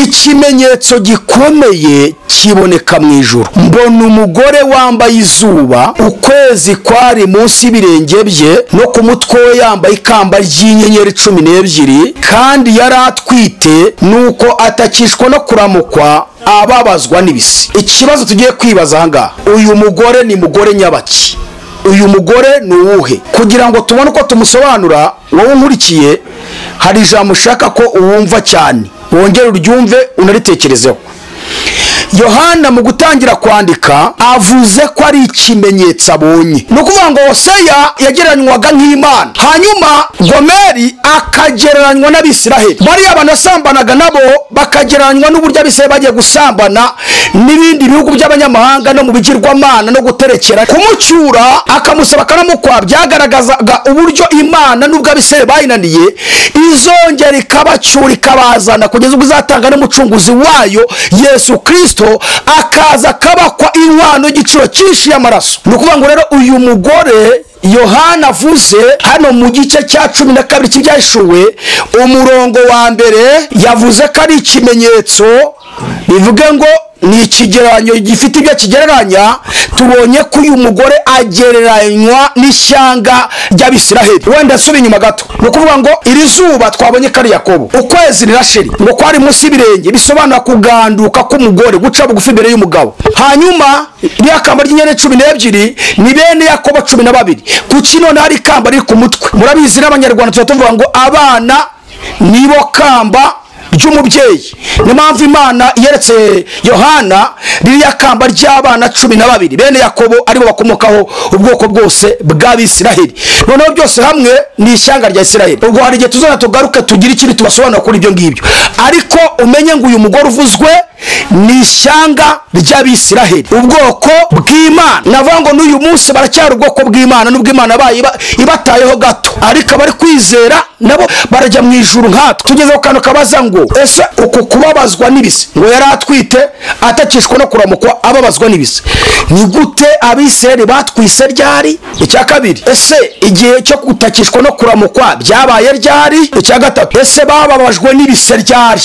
ikimenyetso gikomeye kiboneka mu ijuru. Mbona umugore wambaye izuba, ukwezi kwari munsi y'ibirenge bye, no ku mutwe we yambaye ikamba ry'inyenyeri 12, kandi yari atwite, nuko atakishwa no kuramukwa, ababazwa n'ibisi. Ikibazo tugiye kwibaza ahangaha, uyu mugore ni mugore nyabaki? Uyu mugore ni uwuhe? Kugira ngo tubone uko tumusobanura, wowe nkurikiye, hari ijambo ushaka ko uwumva cyane, wongere uryumve unaritekerezeho. Yohana mu gutangira kwandika avuze ko ari ikimenyetso abonye. Ni ukuvuga ngo Hoseya yagereranywaga nk'Imana, hanyuma Gomeri akagereranywa n'Abisiraheli. Bariya banasambanaga nabo bakagereranywa n'uburyo Abisiraheli bagiye gusambana n'ibindi bihugu by'abanyamahanga no mu bigirwamana no guterekera. Kumucyura akamusaba akanamukwa byagaragazaga uburyo Imana n'ubwo Abisiraheli bayinaniye izongera ikabacyura ikabazana kugeza ubwo izatanga n'umucunguzi wayo Yesu Kristo, akaza kabakwa inkwano y'igiciro cyinshi y'amaraso. Ni ukuvuga ngo rero uyu mugore Yohana avuze hano mu gice cya 12 cy'ibyahishuwe, umurongo wa mbere yavuze ko ari ikimenyetso, bivuge ngo ni ikigereranyo gifite ibyo kigereranya. Tubonye ko uyu mugore agereranywa n'ishyanga ry'Abisiraheli. Wenda subi inyuma gato, ni ukuvuga ngo iri zuba twabonye ko ari Yakobo, ukwezi rirasheri ngo kwari munsi y'ibirenge, bisobanura kuganduka k'umugore, guca bugufi imbere y'umugabo. Hanyuma iriya kamba ry'inyenyeri 12 ni bene Yakobo 12. Ku kinone hari ikamba riri ku mutwe. Murabizi n'Abanyarwanda tuvuga ngo abana nibo kamba ry'umubyeyi. Ni mpamvu Imana yeretse Yohana ririya kamba ry'abana 12 bene Yakobo aribo bakomokaho ubwoko bwose bw'Abisiraheli. Noneho byose hamwe ni ishyanga rya Isiraheli. Ubwo hari igihe tuzana tugaruke tugira ikindi tubasobanura kuri ibyo ngibyo, ariko umenye ngo uyu mugore uvuzwe ni ishyanga ry'Abisiraheli, ubwoko bw'Imana. Navuga ngo n'uyu munsi baracyari ubwoko bw'Imana, n'ubwo Imana ibatayeho gato, ariko abari kwizera nabo barajya mu ijuru nkatwe. Tugeze ku kantu kabaza ngo ese uko kubabazwa n'ibisi, ngo yari atwite atakishwa no kuramukwa, ababazwa n'ibisi, ni gute Abisiraheli batwise ryari? Icya kabiri, ese igihe cyo kutakishwa no kuramukwa byabaye ryari? Icya gatatu, ese bababajwe n'ibisi ryari?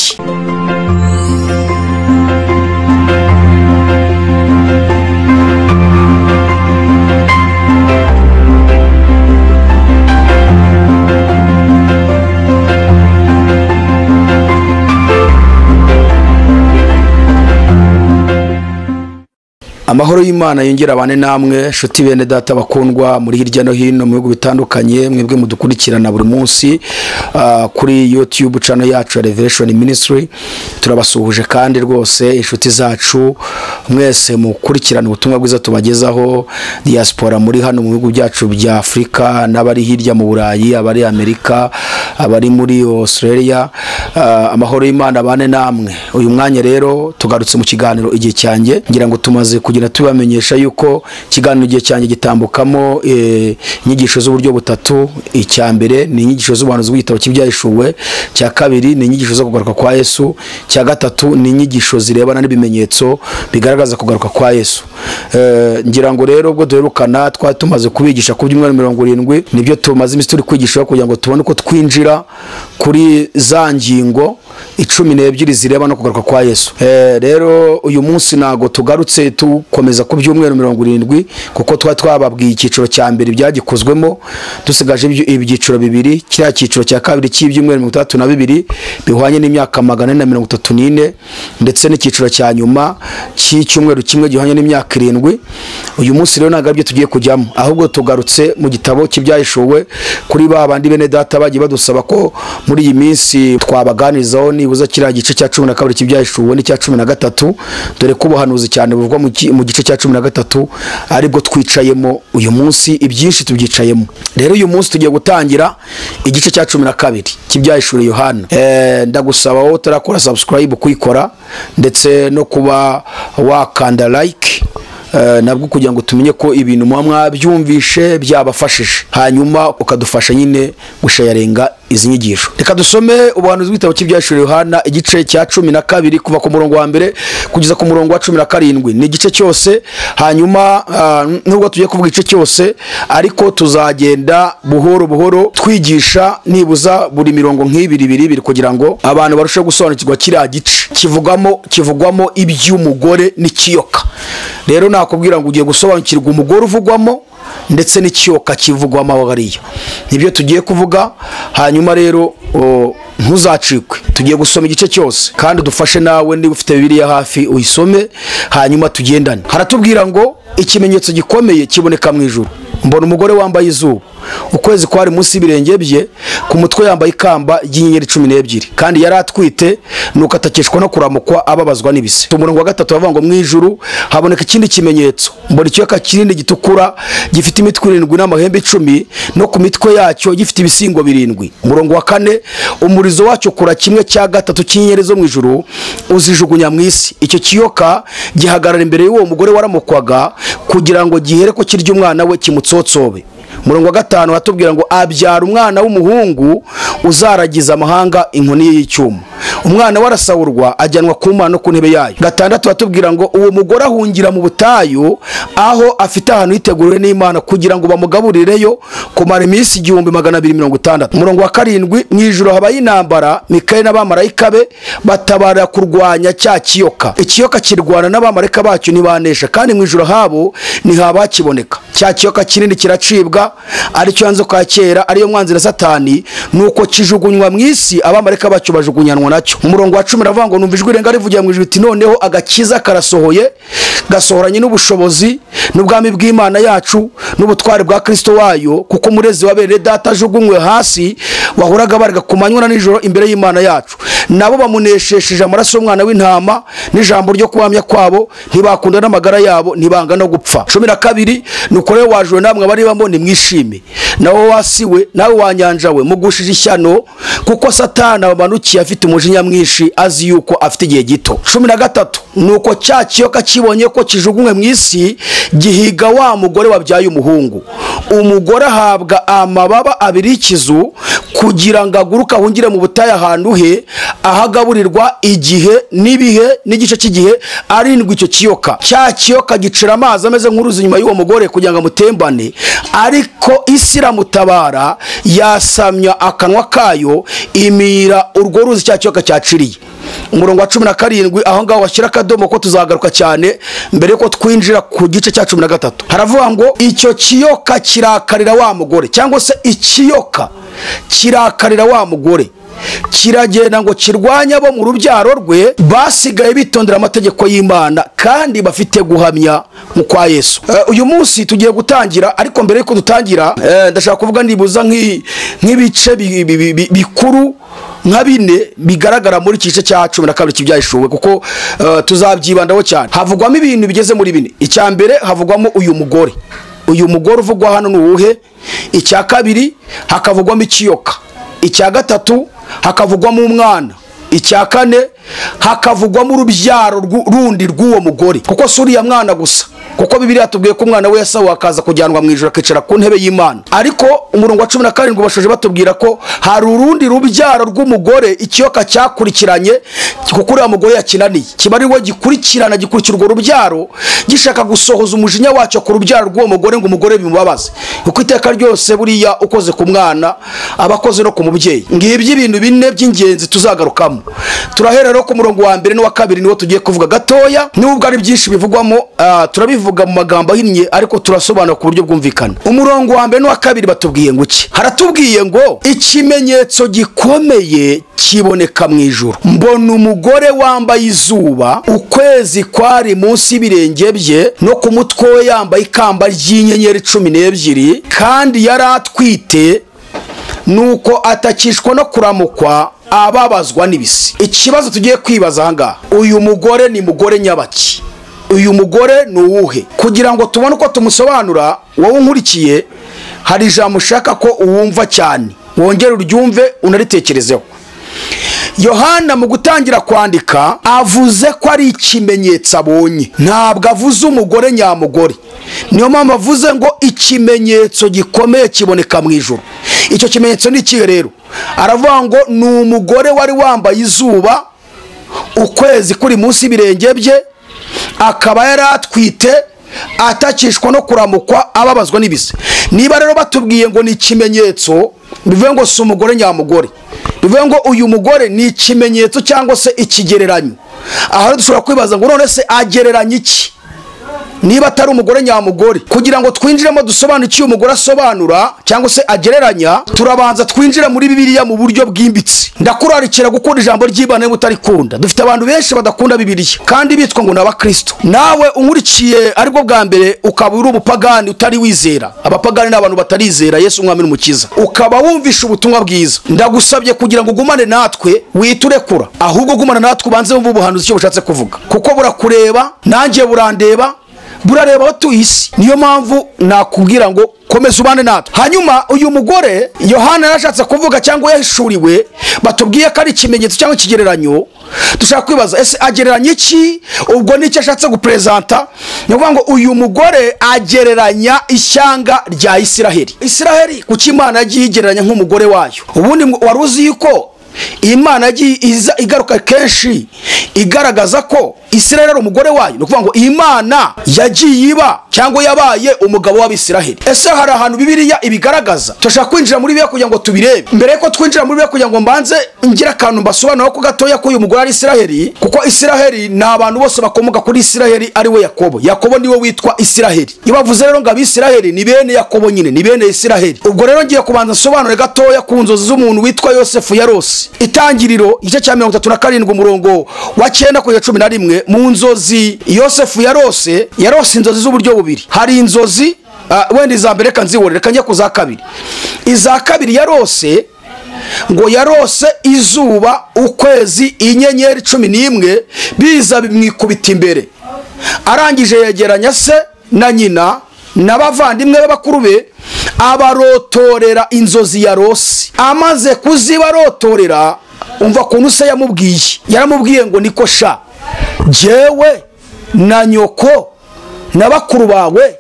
Amahoro y'Imana yongera abane namwe shuti bene data bakundwa muri hirya no hino mu bihugu bitandukanye, mwebwe mudukurikirana buri munsi kuri YouTube channel yacu Revelation Ministry. Turabasuhuje kandi rwose inshuti zacu mwese mukurikirana ubutumwa bwiza tubagezaho, diaspora muri hano mu bihugu byacu bya Afrika, n'abari hirya mu Burayi, abari Amerika, abari muri Australia. Amahoro y'Imana abane namwe. Uyu mwanya rero tugarutse mu kiganiro igihe cyanjye, ngira ngo tumaze kugira tubamenyesha yuko kiganiro igihe cyanjye gitambukamo inyigisho z'uburyo butatu. Icya mbere ni inyigisho z'ubuhanuzi bw'igitabo cy'ibyahishuwe, cya kabiri ni inyigisho zo kugaruka kwa Yesu, cya gatatu ni inyigisho zirebana n'ibimenyetso bigaragaza kugaruka kwa Yesu. Ngira ngo rero ubwo duherukana twari tumaze kubigisha ku byumweru 70, nibyo tumaze iminsi turi kwigisha kugira ngo tubone uko twinjira kuri za ngingo 12 zireba no kugaruka kwa Yesu. Rero uyu munsi nago tugarutse tukomeza ku byumweru 70, kuko twababwiye icyiciro cya mbere byagikozwemo, dusigaje ibyiciro bibiri. Kiriya cyiciro cya kabiri cy'ibyumweru 32 bihwanye n'imyaka 434, ndetse n'icyiciro cya nyuma cy'icyumweru kimwe gihwanye n'imyaka 7. Uyu munsi rero nagabye tugiye kujyamo, ahubwo tugarutse mu gitabo cy'ibyahishuwe kuri babandi bene data bagiye badusaba ko muri iyi minsi twabaganirizaho nibuza kiriya gice cya 12 cy'ibyahishuwe n'icya 13, dore ko ubuhanuzi cyane buvugwa mu gice cya 13 aribwo twicayemo uyu munsi, ibyinshi tubyicayemo. Rero uyu munsi tugiye gutangira igice cya 12 cy'ibyahishuwe Yohana. Ndagusaba wowe utarakora subscribe kuyikora, ndetse no kuba wakanda like nabwo kugira ngo tumenye ko ibintu muba mwabyumvishe byabafashije, hanyuma ukadufasha nyine gushayarenga izi nyigisho. Reka dusome ubuhanuzi bw'igitabo cy'ibyahishuriwe Yohana igice cya 12 kuva ku murongo wa mbere kugeza ku murongo wa 17. Ni igice cyose, hanyuma nubwo tugiye kuvuga igice cyose ariko tuzagenda buhoro buhoro twigisha nibuza buri mirongo nk'ibiri kugira ngo abantu barusheho gusobanukirwa kiriya gice kivugwamo iby'umugore n'ikiyoka. Rero nakubwira ngo ugiye gusobanukirwa umugore uvugwamo ndetse n'ikiyoka kivugwamo aho hariya, nibyo tugiye kuvuga. Hanyuma rero ntuzacikwe, tugiye gusoma igice cyose kandi dufashe nawe niba ufite Bibiliya hafi uyisome hanyuma tugendane. Haratubwira ngo ikimenyetso gikomeye kiboneka mu ijuru, mbona umugore wambaye izuba, ukwezi kwari munsi y'ibirenge bye, ku mutwe yambaye ikamba ry'inyenyeri 12, kandi yari atwite, nuko atakeshwa no kuramukwa ababazwa n'ibise. Umurongo wa 3 bavuga ngo mu ijuru haboneka ikindi kimenyetso, mbona ikiyoka kinini gitukura gifite imitwe 7 n'amahembe 10, no ku mitwe yacyo gifite ibisingo 7. Umurongo wa 4 umurizo wacyo kura 1/3 cy'inyenyeri zo mu ijuru uzijugunya mu isi. Icyo kiyoka gihagarara imbere y'uwo mugore waramukwaga kugira ngo gihere ko kirya umwana we kimutsotsobe. Umurongo wa 5 atubwira ngo abyara umwana w'umuhungu uzaragiza amahanga inkoni y'icyuma. Umwana warasawurwa ajyanwa ku Mana no ku ntebe yayo. 6 atubwira ngo uwo mugore ahungira mu butayu aho afite ahantu yiteguriwe n'Imana kugira ngo bamugaburireyo kumara iminsi 1260. Umurongo wa 7 mu ijuru habaye intambara, Mikayeli n'abamarayika be batabara kurwanya cya kiyoka. Ikiyoka kirwana n'abamarayika bacyo ntibanesha, kandi mu ijuru habo ntihabakiboneka. Cya kiyoka kinini kiracibwa, aricyo yanze kwa kera, ariyo mwanzi na Satani, nuko kijugunywa mu isi, abamarayika bacyo bajugunyanwa nacyo. Umurongo wa 10 ravuga ngo numva ijwi rirenga rivugira mu ijuru riti noneho agakiza karasohoye, gasohoranye n'ubushobozi n'ubwami bw'Imana yacu n'ubutware bwa Kristo wayo, kuko umurezi wa bene data ajugunywe hasi wahoraga barga ku manywa na nijoro imbere y'Imana yacu. Nabo bamuneshesheje amaraso y'umwana w'intama n'ijambo ryo kuhamya kwabo, ntibakunda n'amagara yabo, ntibanga no gupfa. 12 nuko rero wajwe namwe bari bamone mwishime, nawo wasiwe nawe wanyanja we mugushije ishyano, kuko Satani abanukiye afite umujinya mwinshi, azi yuko afite igihe gito. 13 nuko cya kiyoka kibonye ko kijugunywe mu isi, gihiga wa mugore wabyaye umuhungu. Umugore ahabwa amababa 2 y'ikizu kugira ngo aguruka ahungire mu butayu ahantu he, ahagaburirwa igihe n'ibihe n'igice cy'igihe 7. Icyo kiyoka cya kiyoka gicira amazi ameze nk'uruzi nyuma y'uwo mugore kugira ngo amutembane, ariko isi iramutabara, yasamya akanwa kayo imira urwo ruzi cya kiyoka cyaciriye. Umurongo wa 17 aho ngaho washyira akadomo ko tuzagaruka cyane mbere ko twinjira ku gice cya 13. Haravuga ngo icyo kiyoka kirakarira wa mugore, cyangwa se ikiyoka kirakarira wa mugore, kiragenda ngo kirwanya abo mu rubyaro rwe basigaye bitondera amategeko y'Imana kandi bafite guhamya mu kwa Yesu. Uyu munsi tugiye gutangira, ariko mbere yuko dutangira ndashaka kuvuga ndibuza nk'ibice bikuru nka 4 bigaragara muri kice cya 12 cy'ibyahishuwe, kuko tuzabyibandaho cyane. Havugwamo ibintu bigeze muri 4. Icya mbere havugwamo uyu mugore uvugwa hano ni uwuhe? Icya kabiri hakavugwamo ikiyoka. Icya gatatu hakavugwamo umwana. Icya kane hakavugwamo urubyaro rundi rw'uwo mugore, kuko suri ya mwana gusa, kuko Bibiliya tubwiye ko umwana we yasawe akaza kujyanwa mu ijuru akicara ku ntebe y'Imana. Ariko umurongo wa 17 bashoje batubwira ko hari urundi rubyaro rw'umugore ikiyoka cyakurikiranye, kuko uriya mugore yakinaniye, kiba ari we gikurikira urwo rubyaro gishaka gusohoza umujinya wacyo ku rubyaro rw'uwo mugore ngo umugore bimubabaze, kuko iteka ryose buriya ukoze ku mwana abakoze no ku mubyeyi. Ngibyo ibintu 4 by'ingenzi tuzagarukamo. Turahera rero ku murongo wa 1 n'uwa 2 niwo tugiye kuvuga gatoya, nubwo ari byinshi bivugwamo turabivuga mu magambo ahinnye, ariko turasobanura ku buryo bwumvikana. Umurongo wa 1 n'uwa 2 batubwiye ngo iki? Haratubwiye ngo ikimenyetso gikomeye kiboneka mu ijuru, mbona umugore wambaye izuba, ukwezi kwari munsi y'ibirenge bye, no ku mutwe we yambaye ikamba ry'inyenyeri 12, kandi yari atwite, nuko atakishwa no kuramukwa ababazwa n'ibisi. Ikibazo tugiye kwibaza ahangaha, uyu mugore ni mugore nyabaki? Uyu mugore ni uwuhe? Kugira ngo tubone uko tumusobanura, wowe unkurikiye hari ijambo ushaka ko uwumva cyane, wongere uryumve unaritekerezeho. Yohana mu gutangira kwandika avuze ko ari ikimenyetso abonye, ntabwo avuze umugore nyamugore. Niyo mpamvu avuze ngo ikimenyetso gikomeye kiboneka mu ijuru. Icyo kimenyetso ni ikihe rero? Aravuga ngo ni umugore wari wambaye izuba, ukwezi kuri munsi y'ibirenge bye, akaba yari atwite, atakishwa no kuramukwa, ababazwa n'ibise. Niba rero batubwiye ngo ni ikimenyetso, bivuye ngo si umugore nyamugore, bivuye ngo uyu mugore ni ikimenyetso cyangwa se ikigereranyo. Aha dushobora kwibaza ngo none se agereranya iki niba atari umugore nyamugore? Kugira ngo twinjiremo dusobanure icyo umugore asobanura cyangwa se agereranya, turabanza twinjira muri Bibiliya mu buryo bwimbitse. Ndakurarikira gukunda ijambo ry'Imana mutarikunda. Dufite abantu benshi badakunda Bibiliya kandi bitwa ngo n'abakristo. Nawe unkurikiye aribwo bwa mbere ukaba uri umupagani utari wizera. Abapagani ni abantu batarizera Yesu umwami n'umukiza, ukaba wumvisha ubutumwa bwiza. Ndagusabye kugira ngo ugumane natwe, witurekura, ahubwo gumana natwe ubanze wumva ubuhanuzi icyo bushatse kuvuga, kuko burakureba nanjye burandeba, burareba aho isi. Niyo mpamvu nakubwira ngo komeza ubane natwe. Hanyuma uyu mugore Yohana yarashatse kuvuga cyangwa yahishuriwe, batubwiye ko ari ikimenyetso cyangwa ikigereranyo. Dushaka kwibaza ese agereranya iki? Ubwo nicyo ashatse gupresenta. Ni ukuvuga ngo uyu mugore agereranya ishyanga rya Isiraheli. Isiraheli kuki Imana yagiye igereranya nk'umugore wayo? Ubundi wari uzi yuko Imana yagiye igaruka kenshi igaragaza ko Isiraheli ari umugore wayo? Ni ukuvuga ngo Imana yagiye iba cyangwa yabaye umugabo w'Abisiraheli. Ese hari ahantu Bibiliya ibigaragaza? Turashaka kwinjira muri Bibiliya kugira ngo tubirebe. Mbere yuko twinjira muri Bibiliya kugira ngo mbanze ngira akantu mbasobanura ko gatoya ko uyu mugore ari Isiraheli, kuko Isiraheli ni abantu bose bakomoka kuri Isiraheli ari we Yakobo. Yakobo niwe witwa Isiraheli. Iyo bavuze rero ngo Abisiraheli ni bene Yakobo, nyine ni bene Isiraheli. Ubwo rero ngiye kubanza nsobanure gatoya ku nzozi z'umuntu witwa Yosefu yarose. Itangiriro igice cya 37 umurongo wa 9 kugeza 11. Mu nzozi Yosefu yarose inzozi z'uburyo bubiri. Hari inzozi wenda iza mbere kanziwore, reka njye kuza kabiri. Iza kabiri yarose ngo yarose izuba, ukwezi, inyenyeri 11 biza bimwikubita imbere. Arangije yegeranya se na nyina n'abavandimwe b'abakuru be, abarotorera inzozi yarose. Amaze kuzibarotorera, umva kuntu se yaramubwiye ngo niko sha, jewe na nyoko na bakuru bawe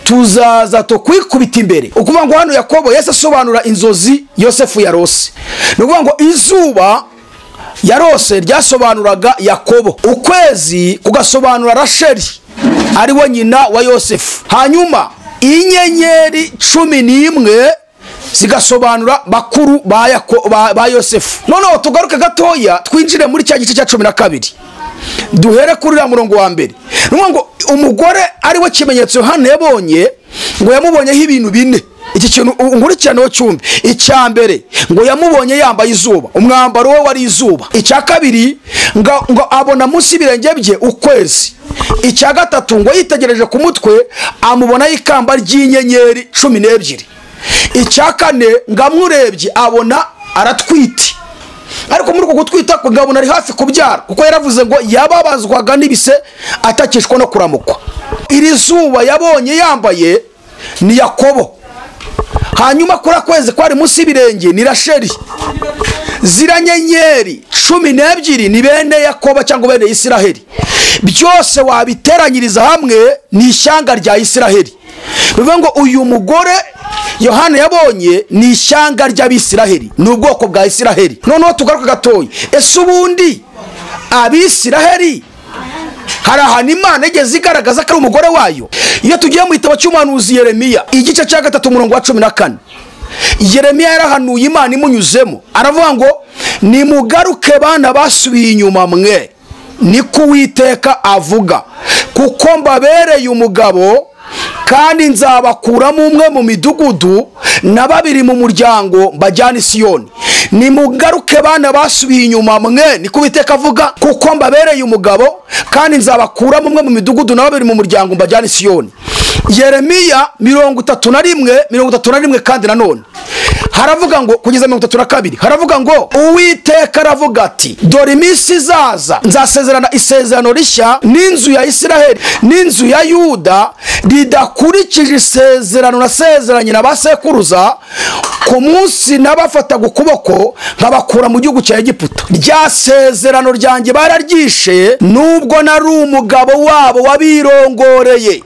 tuzaza tukwikubita imbere. Ukuvuga ngo hano Yakobo Yesu asobanura inzozi Yosefu yarose. Ni ukuvuga ngo izuba yarose ryasobanuraga Yakobo, ukwezi kugasobanura Rasheli ari we nyina wa Yosefu, hanyuma inyenyeri 11 zigasobanura bakuru ba Yosefu. Noneho tugaruke gatoya twinjire muri cya gice cya 12, duhere kuri uriya murongo wa mbere. Nuvuga ngo umugore ari we kimenyetso Yohana yabonye, ngo yamubonyeho ibintu bine. Iki kintu unkurikirane cyumbe. Icya mbere ngo yamubonye yambaye izuba, umwambaro we wari izuba. Icya kabiri ngo abona munsi y'ibirenge bye ukwezi. Icya gatatu ngo yitegereje ku mutwe amubona ikamba ry'inyenyeri 12. Icya kane ngo amurebye abona aratwite, ariko muri uko gutwita ko ngabona ari hafi kubyara, kuko yaravuze ngo yababazwaga n'ibise atakishwa no kuramukwa. Iri zuba yabonye yambaye ni Yakobo, hanyuma kuri kwezi kwari munsi y'ibirenge ni Rasheli. Zira nyenyeri 12 ni bene Yakobo cyangwa bene Isiraheli. Byose wabiteranyiriza hamwe ni ishyanga rya Isiraheli. Bivuga ngo uyu mugore Yohana yabonye ni ishyanga ry'Abisiraheli, ni ubwoko bwa Isiraheli. Noneho tugaruka gatoya, ese ubundi Abisiraheli hari ahantu Imana igeze igaragaza ko ari umugore wayo? Iyo tugiye mu gitabo cy'umuhanuzi Yeremiya igice cya 3 umurongo wa 14, Yeremiya yarahanuye Imana imunyuzemo, aravuga ngo nimugaruke bana basubiye inyuma mwe, niko Uwiteka avuga, kuko mbabereye umugabo kandi nzabakuramo umwe mu midugudu na babiri mu muryango mbajyana i Siyoni. Nimugaruke bana basubiye inyuma mwe, niko Uwiteka avuga, kuko mbabereye umugabo kandi nzabakuramo umwe mu midugudu na babiri mu muryango mbajyana i Siyoni. Yeremiya 31 kandi nanone haravuga ngo kugeza 32 haravuga ngo Uwiteka aravuga ati dore iminsi izaza nzasezerana isezerano rishya n'inzu ya Isiraheli n'inzu ya Yuda ridakurikije isezerano nasezeranye na basekuruza ku munsi nabafataga ukuboko nkabakura mu gihugu cya Egiputa. Rya sezerano ryanjye bararyishe nubwo nari umugabo wabo wabirongoreye.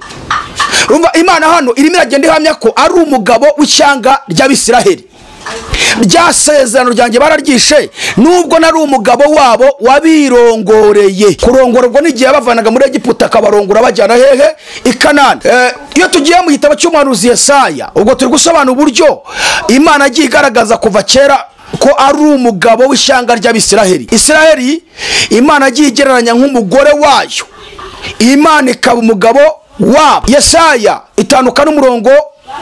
Urumva Imana hano irimo iragenda ihamya ko ari umugabo w'ishyanga ry'Abisiraheli. Rya sezerano ryanjye bararyishe nubwo nari umugabo wabo wabirongoreye. Kurongorwa n'igihe bavanaga muri Egiputa akabarongora bajyana hehe i Kanani. Iyo tugiye mu gitabo cy'umuhanuzi Yesaya ubwo turi gusobanura uburyo Imana agiye igaragaza kuva kera ko ari umugabo w'ishyanga ry'Abisiraheli. Isiraheli Imana agiye igereranya nk'umugore wayo, Imana ikaba umugabo wabo. Yesaya itanduka n'umurongo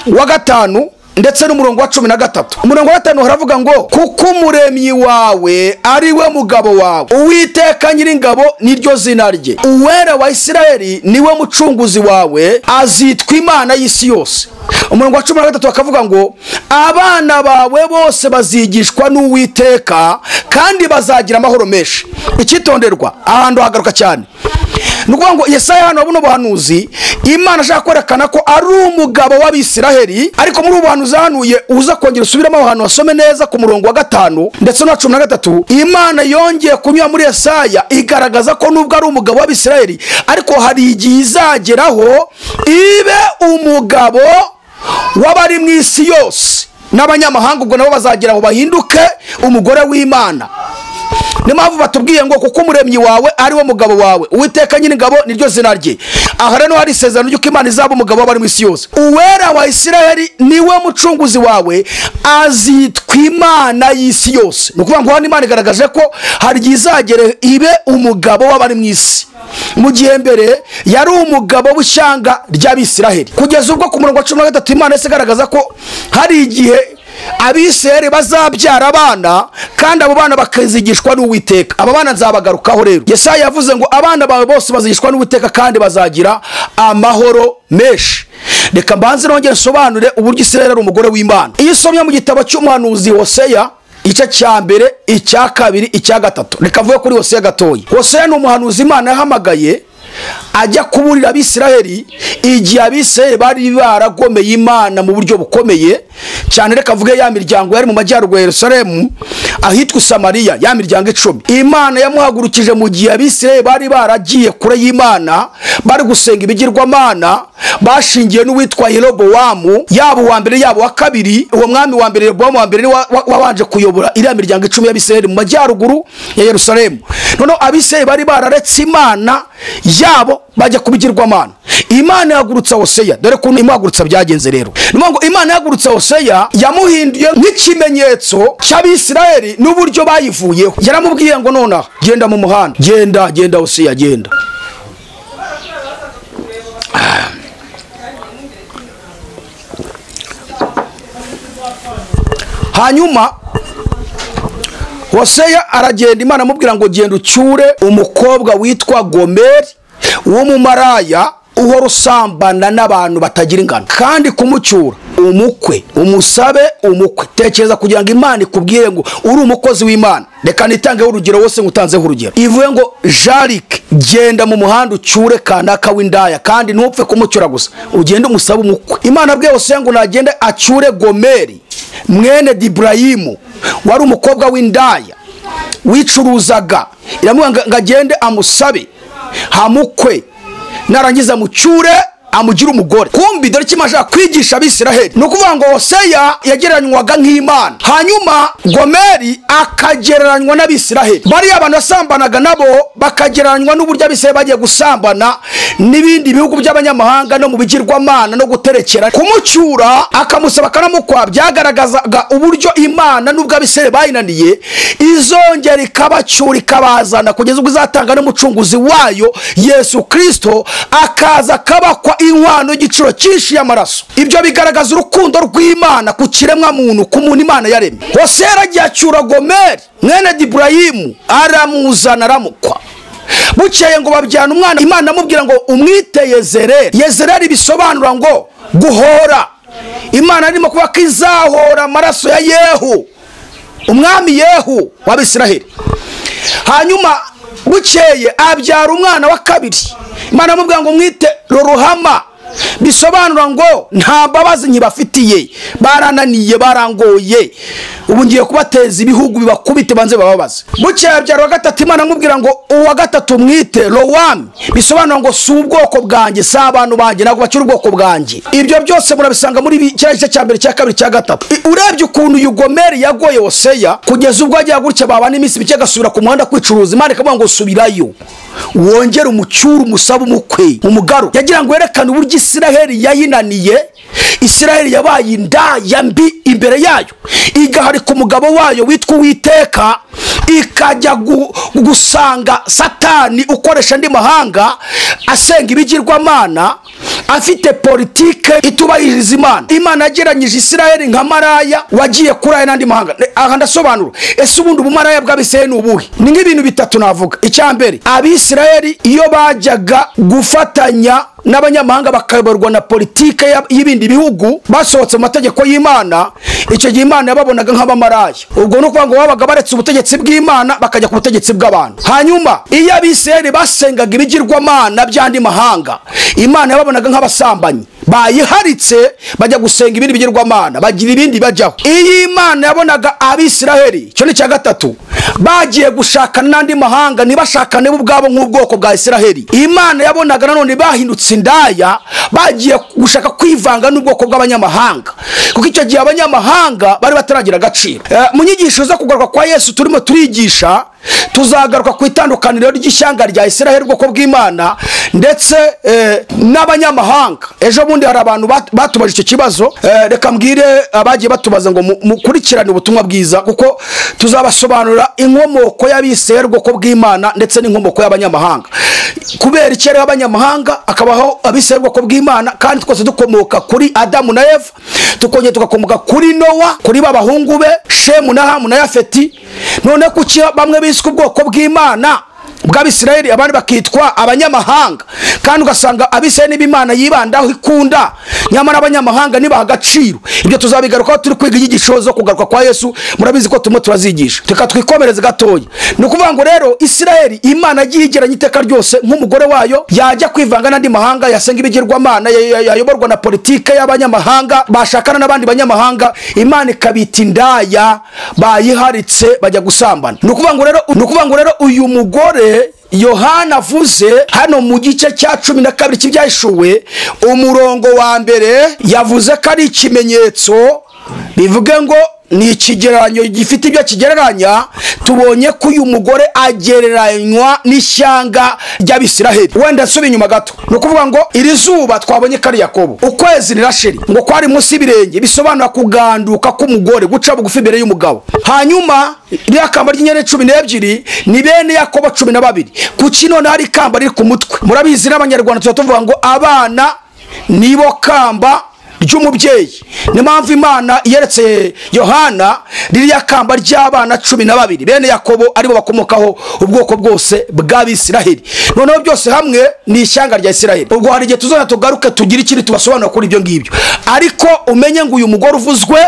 wa 5 ndetse n'umurongo wa 13. Umurongo wa 5 haravuga ngo kuko umuremyi wawe ari we mugabo wawe, Uwiteka Nyiringabo niryo zina rye, Uwera wa Isiraheli niwe mucunguzi wawe, azitwa Imana y'isi yose. Umurongo wa 13 akavuga ngo abana bawe bose bazigishwa n'Uwiteka kandi bazagira amahoro menshi. Ikitonderwa ahantu hagaruka cyane nukuvuga ngo Yesaya hano buno buhanuzi Imana ashaka kwerekana ko ari umugabo w'Abisiraheli, ariko muri ubuhanuzi hanuye uza kongera usubiramo ahantu wasome neza ku murongo wa 5 ndetse no 13. Imana yongeye kunyura muri Yesaya igaragaza ko nubwo ari umugabo w'Abisiraheli ariko hari igihe izageraho ibe umugabo w'abari mu isi yose n'abanyamahanga, ubwo nabo bazageraho bahinduke umugore w'Imana. Ni mpamvu batubwiye ngo kuko umuremyi wawe ari wo mugabo wawe, Uwiteka Nyiringabo niryo zina rye. Aha rero hari isezerano ry'uko Imana izaba umugabo w'abari mu isi yose. Uwera wa Isiraheli niwe mucunguzi wawe, azitwa Imana y'isi yose. Ni ukuvuga ngo hano Imana igaragaje ko hari igihe izagera ibe umugabo w'abari mu isi, mu gihe mbere yari umugabo w'ishyanga ry'Abisiraheli. Kugeza ubwo ku murongo wa 13 Imana igaragaza ko hari igihe Abisiraheli bazabyara abana kandi abo bana bakazigishwa n'Uwiteka. Aba bana nzabagarukaho rero. Yesaya yavuze ngo abana bawe bose bazigishwa n'Uwiteka kandi bazagira amahoro menshi. Reka mbanze nongere nsobanure uburyo Isiraheli ari umugore w'Imana. Iyo usomye mu gitabo cy'umuhanuzi Hosea igice cya mbere, icya kabiri, icya gatatu, reka vuga kuri Hosea gatoyi. Hosea ni umuhanuzi Imana yahamagaye ajya kuburira Abisiraheli igihe Abisiraheli bari baragomeye Imana mu buryo bukomeye cyane. Reka vuge ya miryango yari mu majyaruguru ya Yerusalemu ahitwa Samariya, ya miryango 10 Imana yamuhagurukije mu gihe Abisiraheli bari baragiye kure y'Imana, bari gusenga ibigirwamana, bashingiye n'uwitwa Yerobowamu, yabo wa mbere yabo wa kabiri. Uwo mwami wa mbere Yerobowamu wa mbere wabanje kuyobora iriya miryango 10 y'Abisiraheli mu majyaruguru ya Yerusalemu. Noneho Abisiraheli bari bararetse Imana yabo bajya kubigirwamana. Imana yagurutsa Hosea, dore ko imagurutsa byagenze rero. Niyo ngo Imana yagurutsa Hosea yamuhinduye nk'ikimenyetso cy'Abisiraheli n'uburyo bayivuyeho. Yaramubwiye ngo nona genda mu muhanda, genda Hosea genda. Hanyuma Hosea aragenda, Imana amubwira ngo genda ucyure umukobwa witwa Gomeri w'umumaraya uhora usambana n'abantu batagira ingano, kandi kumucyura umukwe umusabe umukwe. Tekereza kugira ngo Imana ikubwire ngo uri umukozi w'Imana. Reka nitangeho urugero wose ngutanzeho urugero. Ivuye ngo Jarike genda mu muhanda ucyure kanaka w'indaya kandi ntupfe kumucyura gusa, ugende umusabe umukwe. Imana abwiye Hosea ngo nagende acyure Gomeri mwene Diburayimu wari umukobwa w'indaya wicuruzaga. Iramubwira ngo agende amusabe hamukwe, narangiza mucyure amugira umugore. Kumbi dore kimaje kwigisha Abisiraheli. Nukuvuga ngo Hosea yagereranywaga nk'Imana, hanyuma Gomeri akagereranywa n'Abisiraheli. Bari abantu basambanaga nabo bakagereranywa n'uburyo Abisiraheli bagiye gusambana n'ibindi bihugu by'abanyamahanga no mu bigirwamana no guterekera. Kumucyura akamusaba kanamukwa byagaragazaga uburyo Imana nubwo Abisiraheli bayinaniye izongera ikabacyura ikabazana kugeza ubwo izatanga n'umucunguzi wayo Yesu Kristo akaza kabakwa inkwano y'igiciro cyinshi y'amaraso. Ibyo bigaragaza urukundo rw'Imana ku kiremwa muntu, ku muntu Imana yaremye. Hosea aragiye acyura Gomeri mwene Diburayimu aramuzana aramukwa. Bukeye ngo babyana umwana, Imana amubwira ngo umwite Yezereli. Yezereli bisobanura ngo guhora. Imana arimo kuvuga ko izahora amaraso ya Yehu, umwami Yehu w'Abisiraheli. Hanyuma bukeye abyara umwana wa kabiri. Imana amubwira ngo mwite Roruhama, bisobanura ngo nta mbabazi nkibafitiye, barananiye, barangoye, ubu ngiye kubateza ibihugu bibakubite banze bababaze. Bukeye abyara wa gatatu. Imana amubwira ngo uwa gatatu mwite Lowami, bisobanura ngo si ubwoko bwanjye, si abantu banjye, ntabwo bakiri ubwoko bwanjye. Ibyo byose murabisanga muri kiriya gice cya mbere, cya kabiri, cya gatatu. Urebye ukuntu uyu Gomeri yagoye Hoseya kugeza ubwo agiye gutya babana iminsi mike agasubira ku muhanda kwicuruza, Imana ikavuga ngo subirayo wongere umucyuru umusaba umukwe umugaru. Yagira ngo yerekane uburyo Isiraheli yayinaniye. Isiraheli yabaye indaya mbi imbere yayo, igaharika umugabo wayo witwa Uwiteka, ikajya gusanga Satani ukoresha andi mahanga asenga ibigirwamana, afite politike itubahiriza Imana. Imana yageranyije Isiraheli nka maraya wagiye kuraya n'andi mahanga. Aha ndasobanura, ese ubundi ubumaraya bw'Abisiraheli ni ubuhe? Ni nk'ibintu bitatu navuga. Icya mbere, Abisiraheli iyo bajyaga gufatanya n'abanyamahanga bakayoborwa na politike y'ibindi bihugu basohotse mu mategeko y'Imana, icyo gihe Imana yababonaga nk'abamaraya. Ubwo nuko ngo babaga baretse ubutegetsi bw'Imana bakajya ku butegetsi bw'abantu. Hanyuma iyo Abisiraheli basengaga ibigirwamana by'andi mahanga, Imana yababonaga nk'abasambanyi, bayiharitse bajya gusenga ibindi bigirwamana, bagira ibindi bajyaho. Iyo Imana yabonaga Abisiraheli, cyo ni cya gatatu, bagiye gushakana n'andi mahanga, ntibashakane bo ubwabo nk'ubwoko bwa Isiraheli, Imana yabonaga nanone bahindutse indaya, bagiye gushaka kwivanga n'ubwoko bw'abanyamahanga, kuko icyo gihe abanyamahanga bari bataragira agaciro. Mu nyigisho zo kugaruka kwa Yesu turimo turigisha, tuzagaruka ku itandukaniro ry'ishyanga rya Isiraheli, ubwoko bw'Imana, ndetse n'abanyamahanga. Ejo bundi hari abantu batubaje icyo kibazo, reka mbwire abagiye batubaza ngo mukurikirane ubutumwa bwiza, kuko tuzabasobanurira inkomoko y'Abisiraheli, ubwoko bw'Imana, ndetse n'inkomoko y'abanyamahanga. Kubera iki rero abanyamahanga akabaho Abisiraheli, ubwoko bw'Imana, kandi twese dukomoka kuri Adamu na Eva, tukongera tugakomoka kuri Nowa, kuri babahungu be Shemu na Hamu na Yafeti. None kuki bamwe biswe ubwoko bw'Imana bw'Abisiraheli, abandi bakitwa abanyamahanga? Kandi ugasanga Abisiraheli b'Imana yibandaho ikunda, nyamara abanyamahanga nibaha agaciro. Ibyo tuzabigarukaho turi kwiga inyigisho zo kugaruka kwa Yesu, murabizi ko turimo turazigisha. Reka twikomereze gatoya. Ni ukuvuga ngo rero Isiraheli Imana agiye igeranya iteka ryose nk'umugore wayo, yajya kwivanga n'andi mahanga, yasenga ibigirwamana, yayoborwa na politike y'abanyamahanga, bashakana n'abandi banyamahanga, Imana ikabita indaya, bayiharitse bajya gusambana. Ni ukuvuga ngo rero uyu mugore Yohana avuze hano mu gice cya 12 cy'ibyahishuwe umurongo wa mbere, yavuze ko ari ikimenyetso, bivuge ngo ni ikigereranyo gifite ibyo kigereranya. Tubonye ko uyu mugore agereranywa n'ishyanga ry'Abisiraheli. Wenda nsubira inyuma gato, ni ukuvuga ngo iri zuba twabonye ko ari Yakobo, ukwezi rirasheri ngo kwari munsi y'ibirenge, bisobanura kuganduka k'umugore, guca bugufi imbere y'umugabo. Hanyuma iriya kamba ry'inyenyeri 12 ni bene Yakobo 12. Kuki none hari ikamba riri ku mutwe? Murabizi n'Abanyarwanda tuvuga ngo abana nibo kamba ry'umubyeyi. Ni mpamvu Imana yeretse Yohana ririya kamba ry'abana 12 bene Yakobo, aribo bakomokaho ubwoko bwose bw'Abisiraheli. Noneho byose hamwe ni ishyanga rya Isiraheli. Ubwo hari igihe tuzona tugaruke tugira ikindi tubasobanura kuri ibyo ngibyo, ariko umenye ngo uyu mugore uvuzwe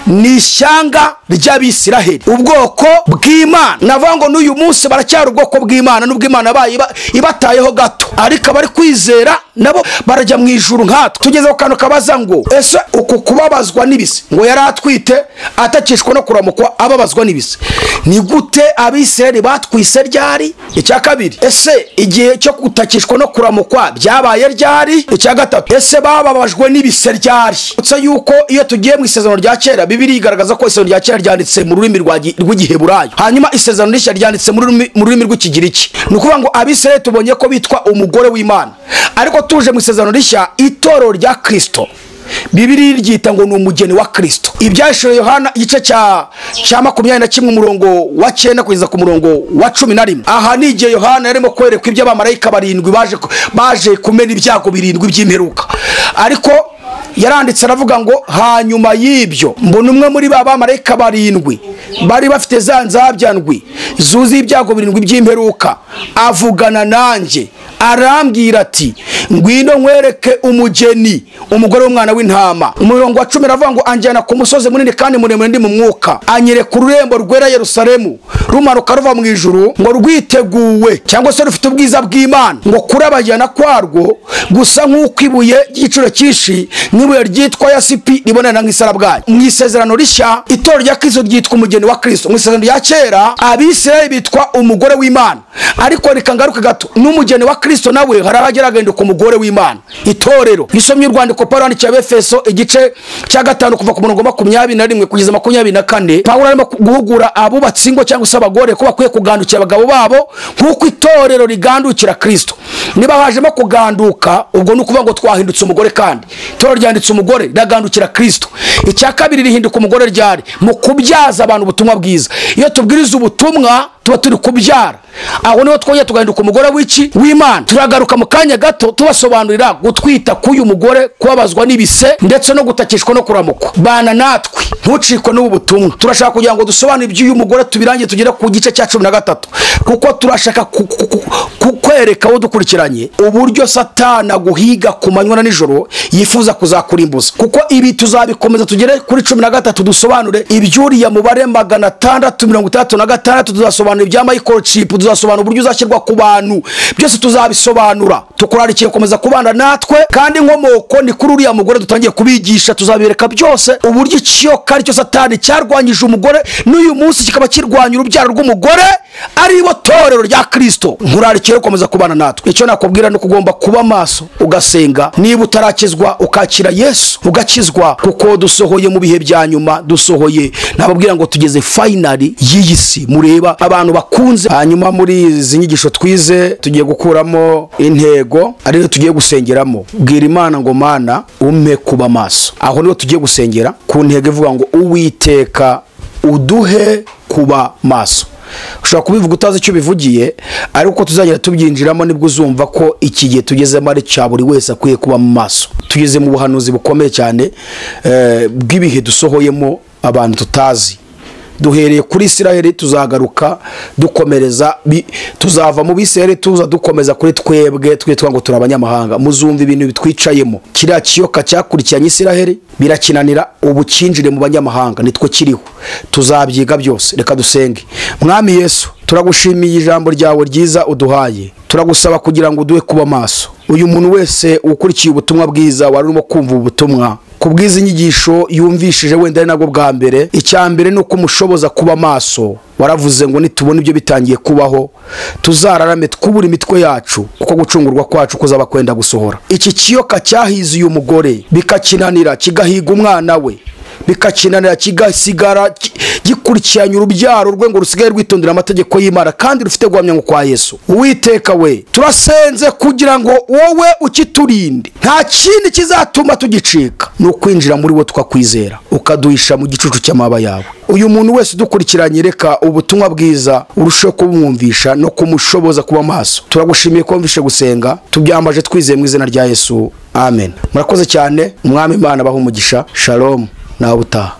ni ishyanga ry'Abisiraheli, ubwoko bw'Imana. Navuga ngo n'uyu munsi baracyari ubwoko bw'Imana, n'ubwo Imana ibatayeho gato, ariko bari kwizera nabo barajya mu ijuru nkatwe. Tugeze ku kantu kabaza ngo ese uku kubabazwa n'ibise, ngo yari atwite atakishwa no kuramukwa ababazwa n'ibise, ni gute Abisiraheli batwise ryari? Icya kabiri, ese igihe cyo kutakishwa no kuramukwa byabaye ryari? Icya gatatu, ese bababajwe n'ibise ryari? Utse yuko iyo tugiye mu isezerano rya kera, Bibiliya igaragaza ko isezerano rya kera ryanditse mu rurimi rw'Igiheburayo, hanyuma isezerano rishya ryanditse mu rurimi rw'Ikigiriki. Ni ukuvuga ngo Abisiraheli tubonye ko bitwa umugore w'Imana, ariko tuje mu isezerano rishya, itorero rya Kristo, Bibiliya ryita ngo ni umugeni wa Kristo. Ibyahishuwe Yohana igice cya 21 umurongo wa 9 kugeza ku murongo wa 11. Aha ni igihe Yohana yarimo kwerekwa iby'abamarayika 7 baje kumena ibyago 7 by'imperuka, ariko yaranditse aravuga ngo hanyuma y'ibyo mbona umwe muri ba bamarayika 7 bari bafite za nzabyandwi zuzi ibyago 7 by'imperuka, avugana nanjye arambwira ati ngwino nkwereke umugeni, umugore w'umwana w'intama. Umurongo wa 10 aravuga ngo anjyana ku musozi munini kandi muremure ndi mu mwuka, anyereka ururembo rwera Yerusalemu rumanuka ruva mu ijuru, ngo rwiteguwe cyangwa se rufite ubwiza bw'Imana, ngo kurabagirana kwarwo gusa nk'uko ibuye ry'igiciro cyinshi, nk'ibuye ryitwa yasipi ribonana nk'isarabwayi. Mu isezerano rishya itorero rya Kristo ryitwa umugeni wa Kristo. Mu isezerano rya kera Abisirayeli bitwa umugore w'Imana, ariko reka ngaruke gato, n'umugeni wa Kristo nawe harabageraga ku mugore w'Imana. Itorero gisomye urwandiko Paulo yandikiye Abefeso igice cya 5 kuva ku murongo 21 kugeza 24. Paulo arimo guhugura abubatsi ngo cyangwa se abagore ko bakwiye kugandukira abagabo babo nk'uko itorero rigandukira Kristo. Niba hajemo kuganduka, ubwo ni ukuvuga ngo twahindutse umugore, kandi itorero ryanditse umugore rigandukira Kristo. Icya kabiri rihinduka umugore ryari mu kubyaza abantu ubutumwa bwiza. Iyo tubwiriza ubutumwa tuba turi kubyara, aho niho twongeye tugahinduka umugore w'Imana. Turagaruka mu kanya gato tubasobanurira gutwita k'uyu mugore, kubabazwa n'ibise ndetse no gutakishwa no kuramukwa. Bana natwe ntucikwe n'ubu butumwa. Turashaka kugira ngo dusobanure iby'uyu mugore tubirangiye tugere ku gice cya 13, kuko turashaka kukwereka aho dukurikiranye uburyo Satani aguhiga ku manywa na nijoro yifuza kuzakurimbuza. Kuko ibi tuzabikomeza tugere kuri 13 dusobanure iby'uriya mubare 666. Tuzasobanura ibya microchip, tuzasobanura uburyo uzashyirwa ku bantu, byose tuzabisobanura. Tukurarikiye komeza kubana natwe, kandi inkomoko ni kuri uriya mugore dutangiye kubigisha. Tuzabereka byose uburyo ikiyoka aricyo Satani cyarwanyije umugore, n'uyu munsi kikaba kirwanya urubyaro rw'umugore ari bo torero rya Kristo. Nkurarikiye komeza kubana natwe. Icyo nakubwira no kugomba kuba maso ugasenga. Niba utarakizwa ukakira Yesu ugakizwa, kuko dusohoye mu bihe bya nyuma. Dusohoye, nababwira ngo tugeze finally y'iyi si. Mureba abantu bakunze. Hanyuma muri izi nyigisho twize tugiye gukuramo intego, ariyo tugiye gusengeramo. Bwira Imana ngo Mana umpe kuba maso. Aho niho tugiye gusengera ku ntego ivuga ngo Uwiteka uduhe kuba maso. Ushobora kubivuga utazi icyo bivugiye, ariko tuzagera tubyinjiramo nibwo uzumva ko iki gihe tugezemo ari cya buri wese akwiye kuba mu maso. Tugeze mu buhanuzi bukomeye cyane bw'ibihe dusohoyemo abantu tutazi. Duhereye kuri Isiraheli, tuzagaruka dukomereza, tuzava mu Bisiraheli tuza dukomeza kuri twebwe twitwa ngo turabanyamahanga. Muzumva ibintu bitwicayemo. Kiriya kiyoka cyakurikiranye Isiraheli birakinanira, ubu kinjire mu banyamahanga nitwe kiriho. Tuzabyiga byose. Reka dusenge. Mwami Yesu, turagushimiye ijambo ryawe ryiza uduhaye. Turagusaba kugira ngo uduhe kuba maso. Uyu muntu wese ukurikiye ubutumwa bwiza, wari urimo kumva ubutumwa, kubwiza inyigisho yumvishije wenda ari nabwo bwa mbere, icyambere no kumushoboza kuba maso. Waravuze ngo nitubona ibyo bitangiye kubaho tuzararame twubura imitwe yacu, kuko gucungurwa kwacu kuzaba kwenda gusohora. Iki kiyoka cyahize uyu mugore bikakinanira, kigahiga umwana we, bikakinanira kigasigara gikurikiranye urubyaro rwe ngo rusigaye rwitondera amategeko y'Imana, kandi rufite guhamya ngo kwa Yesu. Uwiteka we, turasenze kugira ngo wowe ukiturinde. Nta kindi kizatuma tugicika, no kwinjira muri wo tukakwizera, ukaduhisha mu gicucu cy'amaba yawe. Uyu muntu wese dukurikiranye, reka ubutumwa bwiza urusheho kubumwumvisha no kumushoboza kuba maso. Turagushimiye ko wumvishe gusenga, tubyambaje twizeye mu izina rya Yesu, amen. Murakoze cyane. Umwami Imana abahe umugisha. Shalom. Nawe utaha.